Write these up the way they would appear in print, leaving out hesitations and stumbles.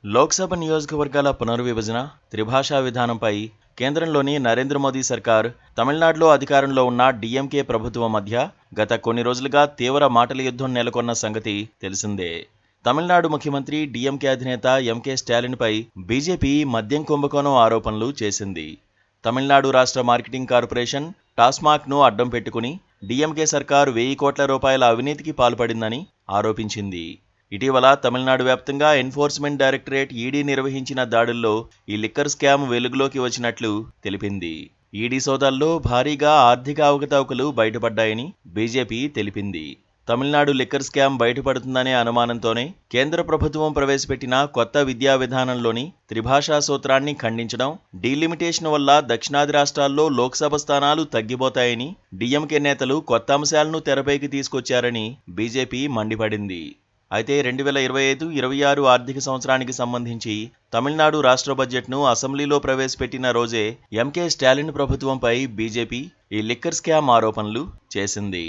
లోక్సభ నియోజకవర్గాల పునర్విభజన, త్రిభాషా విధానంపై కేంద్రంలోని నరేంద్ర మోదీ సర్కార్, తమిళనాడులో అధికారంలో ఉన్న డీఎంకే ప్రభుత్వం మధ్య గత కొన్ని రోజులుగా తీవ్ర మాటల యుద్ధం నెలకొన్న సంగతి తెలిసిందే. తమిళనాడు ముఖ్యమంత్రి డీఎంకే అధినేత ఎంకే స్టాలిన్పై బీజేపీ మద్యం కుంభకోణం ఆరోపణలు చేసింది. తమిళనాడు రాష్ట్ర మార్కెటింగ్ కార్పొరేషన్ టాస్మాక్ను అడ్డం పెట్టుకుని డీఎంకే సర్కారు 1000 కోట్ల రూపాయల అవినీతికి పాల్పడిందని ఆరోపించింది. ఇటీవల తమిళనాడు వ్యాప్తంగా ఎన్ఫోర్స్మెంట్ డైరెక్టరేట్ ఈడీ నిర్వహించిన దాడుల్లో ఈ లిక్కర్ స్కామ్ వెలుగులోకి వచ్చినట్లు తెలిపింది. ఈడీ సోదాల్లో భారీగా ఆర్థిక అవకతవకలు బయటపడ్డాయని బీజేపీ తెలిపింది. తమిళనాడు లిక్కర్ స్కామ్ బయటపడుతుందనే అనుమానంతోనే కేంద్ర ప్రభుత్వం ప్రవేశపెట్టిన కొత్త విద్యా విధానంలోని త్రిభాషా సూత్రాన్ని ఖండించడం, డీలిమిటేషన్ వల్ల దక్షిణాది రాష్ట్రాల్లో లోక్సభ స్థానాలు తగ్గిపోతాయని డీఎంకే నేతలు కొత్త అంశాలను తెరపైకి తీసుకొచ్చారని బీజేపీ మండిపడింది. అయితే 2025-26 ఆర్థిక సంవత్సరానికి సంబంధించి తమిళనాడు రాష్ట్ర బడ్జెట్ను అసెంబ్లీలో ప్రవేశపెట్టిన రోజే ఎంకే స్టాలిన్ ప్రభుత్వంపై బీజేపీ ఈ లిక్కర్ స్కామ్ ఆరోపణలు చేసింది.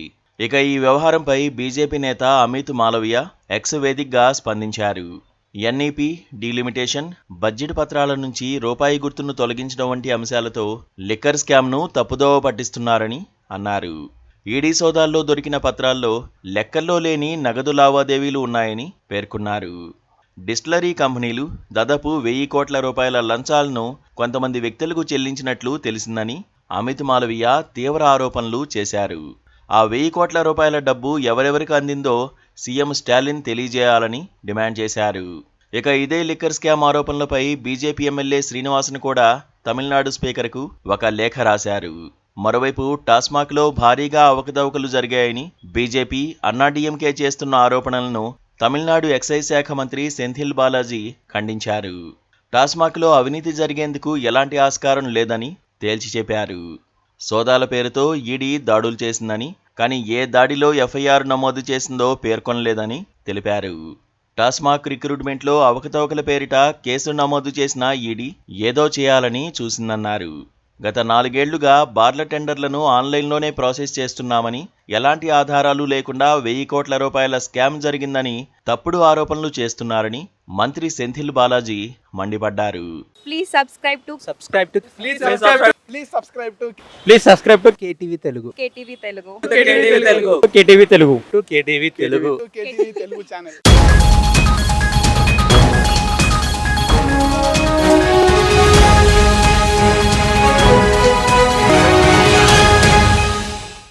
ఇక ఈ వ్యవహారంపై బీజేపీ నేత అమిత్ మాలవియా ఎక్స్ వేదికగా స్పందించారు. ఎన్ఈపీ, డీలిమిటేషన్, బడ్జెట్ పత్రాల నుంచి రూపాయి గుర్తును తొలగించడం వంటి అంశాలతో లిక్కర్ స్కామ్ను తప్పుదోవ పట్టిస్తున్నారని అన్నారు. ఈడీ సోదాల్లో దొరికిన పత్రాల్లో లెక్కల్లో లేని నగదు లావాదేవీలు ఉన్నాయని పేర్కొన్నారు. డిస్టిలరీ కంపెనీలు దాదాపు 1000 కోట్ల రూపాయల లంచాలను కొంతమంది వ్యక్తులకు చెల్లించినట్లు తెలిసిందని అమిత్ మాలవియా తీవ్ర ఆరోపణలు చేశారు. ఆ 1000 కోట్ల రూపాయల డబ్బు ఎవరెవరికి అందిందో సీఎం స్టాలిన్ తెలియజేయాలని డిమాండ్ చేశారు. ఇక ఇదే లిక్కర్ స్కామ్ ఆరోపణలపై బీజేపీ ఎమ్మెల్యే శ్రీనివాసన్ కూడా తమిళనాడు స్పీకర్కు ఒక లేఖ రాశారు. మరోవైపు టాస్మాక్లో భారీగా అవకతవకలు జరిగాయని బీజేపీ, అన్నాడీఎంకే చేస్తున్న ఆరోపణలను తమిళనాడు ఎక్సైజ్ శాఖ మంత్రి సెంథిల్ బాలాజీ ఖండించారు. టాస్మాక్లో అవినీతి జరిగేందుకు ఎలాంటి ఆస్కారం లేదని తేల్చి చెప్పారు. సోదాల పేరుతో ఈడీ దాడులు చేసిందని, కానీ ఏ దాడిలో ఎఫ్ఐఆర్ నమోదు చేసిందో పేర్కొనలేదని తెలిపారు. టాస్మాక్ రిక్రూట్మెంట్లో అవకతవకల పేరిట కేసు నమోదు చేసిన ఈడీ ఏదో చేయాలని చూసిందన్నారు. గత 4 ఏళ్లుగా బార్ల టెండర్లను ఆన్లైన్లోనే ప్రాసెస్ చేస్తున్నామని, ఎలాంటి ఆధారాలు లేకుండా 1000 కోట్ల రూపాయల స్కామ్ జరిగిందని తప్పుడు ఆరోపణలు చేస్తున్నారని మంత్రి సెంథిల్ బాలాజీ మండిపడ్డారు. Please subscribe to KTV Telugu. KTV Telugu. KTV Telugu channel.